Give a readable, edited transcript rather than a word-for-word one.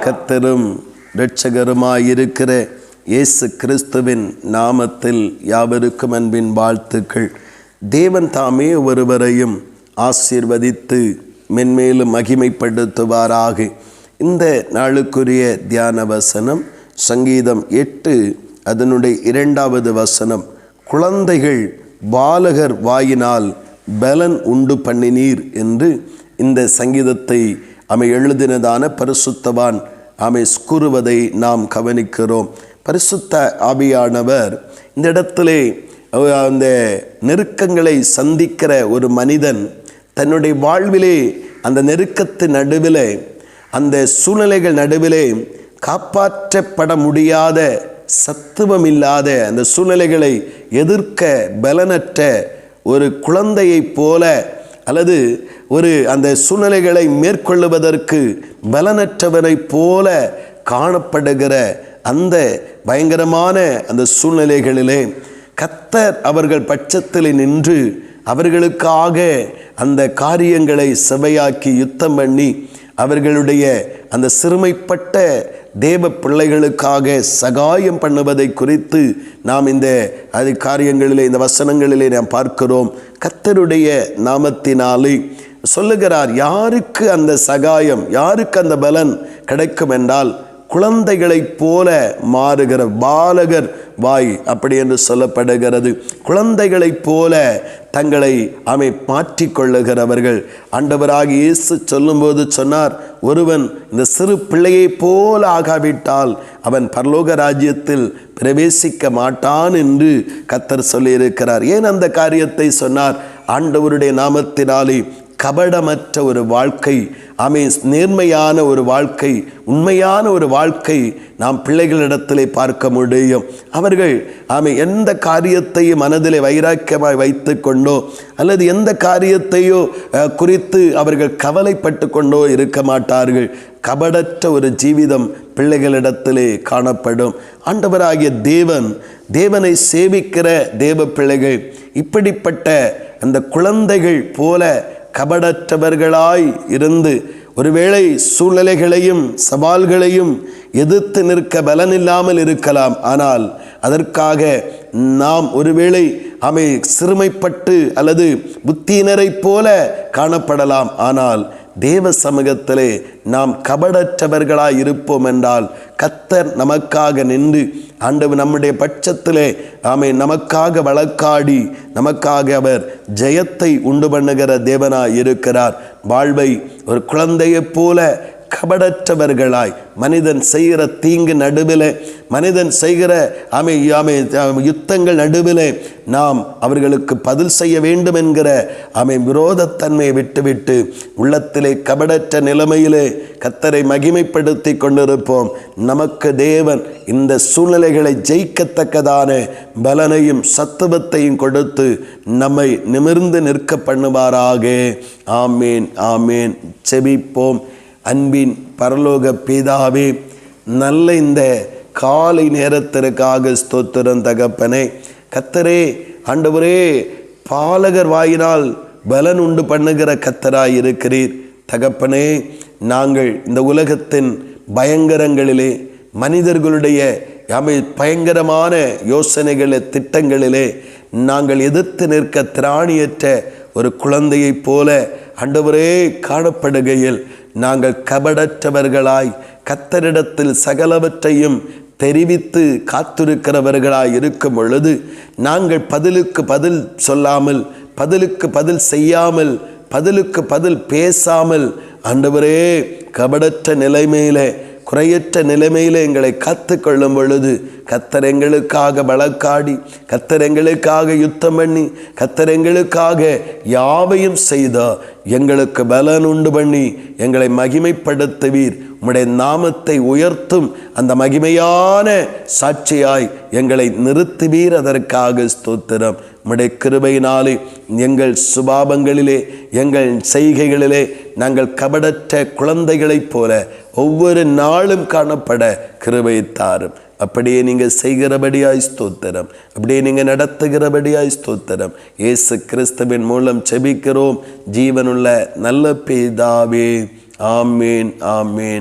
கர்த்தரும் இரட்சகருமாயிருக்கிற இயேசு கிறிஸ்துவின் நாமத்தில் யாவருக்கும் அன்பின் வாழ்த்துக்கள். தேவன் தாமே ஒருவரையும் ஆசீர்வதித்து மென்மேலும் மகிமைப்படுத்துவாராக. இந்த நாளுக்குரிய தியான வசனம் சங்கீதம் 8 அதனுடைய 2வது வசனம். குழந்தைகள் பாலகர் வாயினால் பலன் உண்டு பண்ணினீர் என்று இந்த சங்கீதத்தை எழுதினதான பரிசுத்தவான் கூறுவதை நாம் கவனிக்கிறோம். பரிசுத்த ஆவியானவர் இந்த இடத்திலே அந்த நெருக்கங்களை சந்திக்கிற ஒரு மனிதன் தன்னுடைய வாழ்விலே அந்த நெருக்கத்தின் நடுவிலே, அந்த சூழ்நிலைகள் நடுவிலே காப்பாற்றப்பட முடியாத, சத்துவமில்லாத அந்த சூழ்நிலைகளை எதிர்க்க பலனற்ற ஒரு குழந்தையைப் போல, அல்லது அந்த சூழ்நிலைகளை மேற்கொள்ளுவதற்கு பலனற்றவரைப் போல காணப்படுகிற அந்த பயங்கரமான அந்த சூழ்நிலைகளிலே கர்த்தர் அவர்கள் பட்சத்தில் நின்று அவர்களுக்காக அந்த காரியங்களை செவையாக்கி யுத்தம் பண்ணி அவர்களுடைய அந்த சிறுமைப்பட்ட தேவ பிள்ளைகளுக்காக சகாயம் பண்ணுவதை குறித்து நாம் இந்த காரியங்களிலே, இந்த வசனங்களிலே நாம் பார்க்கிறோம். கர்த்தருடைய நாமத்தினாலே சொல்லுகிறார், யாருக்கு அந்த சகாயம், யாருக்கு அந்த பலன் கிடைக்கும் என்றால் குழந்தைகளைப் போல மாறுகிற பாலகர் வாய், அப்படி என்று சொல்லப்படுகிறது. குழந்தைகளைப் போல தங்களை மாற்றிக்கொள்ளுகிறவர்கள். ஆண்டவராகிய இயேசு சொல்லும்போது சொன்னார், ஒருவன் இந்த சிறு பிள்ளையைப் போல ஆகாவிட்டால் அவன் பரலோக ராஜ்யத்தில் பிரவேசிக்க மாட்டான் என்று கர்த்தர் சொல்லியிருக்கிறார். ஏன் அந்த காரியத்தை சொன்னார்? ஆண்டவருடைய நாமத்தினாலே கபடமற்ற ஒரு வாழ்க்கை, நேர்மையான ஒரு வாழ்க்கை, உண்மையான ஒரு வாழ்க்கை நாம் பிள்ளைகளிடத்திலே பார்க்க முடியும். அவர்கள் எந்த காரியத்தையும் மனதிலே வைராக்கியமாய் வைத்து கொண்டோ அல்லது எந்த காரியத்தையோ குறித்து அவர்கள் கவலைப்பட்டு கொண்டோ இருக்க மாட்டார்கள். கபடற்ற ஒரு ஜீவிதம் பிள்ளைகளிடத்திலே காணப்படும். ஆண்டவராகிய தேவனை சேவிக்கிற தேவ பிள்ளைகள் இப்படிப்பட்ட அந்த குழந்தைகள் போல கபடற்றவர்களாய் இருந்து ஒருவேளை சூழ்நிலைகளையும் சவால்களையும் எதிர்த்து நிற்க பலனில்லாமல் இருக்கலாம். ஆனால் அதற்காக நாம் ஒருவேளை சிறுமைப்பட்டு அல்லது புத்தியினரைப் போல காணப்படலாம். ஆனால் தேவ சமூகத்திலே நாம் கபடற்றவர்களாய் இருப்போம் என்றால் கர்த்தர் நமக்காக நின்று ஆண்டவர் நம்முடைய பட்சத்திலே நமக்காக வழக்காடி நமக்காக அவர் ஜெயத்தை உண்டு பண்ணுகிற தேவனாய் இருக்கிறார். வாழ்வை ஒரு குழந்தையைப் போல கபடற்றவர்களாய், மனிதன் செய்கிற தீங்கு நடுவிலே, மனிதன் செய்கிற யுத்தங்கள் நடுவிலே நாம் அவர்களுக்கு பதில் செய்ய வேண்டும் என்கிற விரோதத்தன்மையை விட்டுவிட்டு உள்ளத்திலே கபடற்ற நிலைமையிலே கர்த்தரை மகிமைப்படுத்தி கொண்டிருப்போம். நமக்கு தேவன் இந்த சூழ்நிலைகளை ஜெயிக்கத்தக்கதான பலனையும் சத்துவத்தையும் கொடுத்து நம்மை நிமிர்ந்து நிற்க பண்ணுவாராக. ஆமேன், ஆமேன். செபிப்போம். அன்பின் பரலோக பிதாவே, நல்ல இந்த காலை நேரத்திற்காக ஸ்தோத்திரம் தகப்பனே. கர்த்தரே, ஆண்டவரே, பாலகர் வாயினால் பலன் உண்டு பண்ணுகிற கர்த்தராய் இருக்கிறீர் தகப்பனே. நாங்கள் இந்த உலகத்தின் பயங்கரங்களிலே, மனிதர்களுடைய பயங்கரமான யோசனைகளே, திட்டங்களிலே நாங்கள் எதிர்த்து நிற்க திராணியற்ற ஒரு குழந்தையைப் போல ஆண்டவரே காணப்படுகையில் நாங்கள் கபடற்றவர்களாய் கர்த்தரிடத்தில் சகலவற்றையும் தெரிவித்து காத்திருக்கிறவர்களாய் இருக்கும் பொழுது நாங்கள் பதிலுக்கு பதில் சொல்லாமல், பதிலுக்கு பதில் செய்யாமல், பதிலுக்கு பதில் பேசாமல் ஆண்டவரே கபடற்ற நிலைமையிலே, குறையற்ற நிலைமையில் எங்களை காத்துக்கொள்ளும் பொழுது கர்த்தர் எங்களுக்காக வழக்காடி, கர்த்தர் எங்களுக்காக யுத்தம் பண்ணி, கர்த்தர் எங்களுக்காக யாவையும் செய்தார். எங்களுக்கு பலன் உண்டு பண்ணி எங்களை மகிமைப்படுத்துவீர். உம்முடைய நாமத்தை உயர்த்தும் அந்த மகிமையான சாட்சியாய் எங்களை நிறுத்துவீர். அதற்காக ஸ்தோத்திரம். உம்முடைய கிருபையினாலே எங்கள் சுபாவங்களிலே, எங்கள் செய்கைகளிலே நாங்கள் கபடற்ற குழந்தைகளைப் போல ஒவ்வொரு நாளும் காணப்பட கிருபை தாரும். அப்படியே நீங்கள் செய்கிறபடியாய் ஸ்தோத்திரம், அப்படியே நீங்கள் நடத்துகிறபடியாய் ஸ்தோத்திரம். இயேசு கிறிஸ்துவின் மூலம் செபிக்கிறோம் ஜீவனுள்ள நல்ல பிதாவே. ஆமேன், ஆமேன்.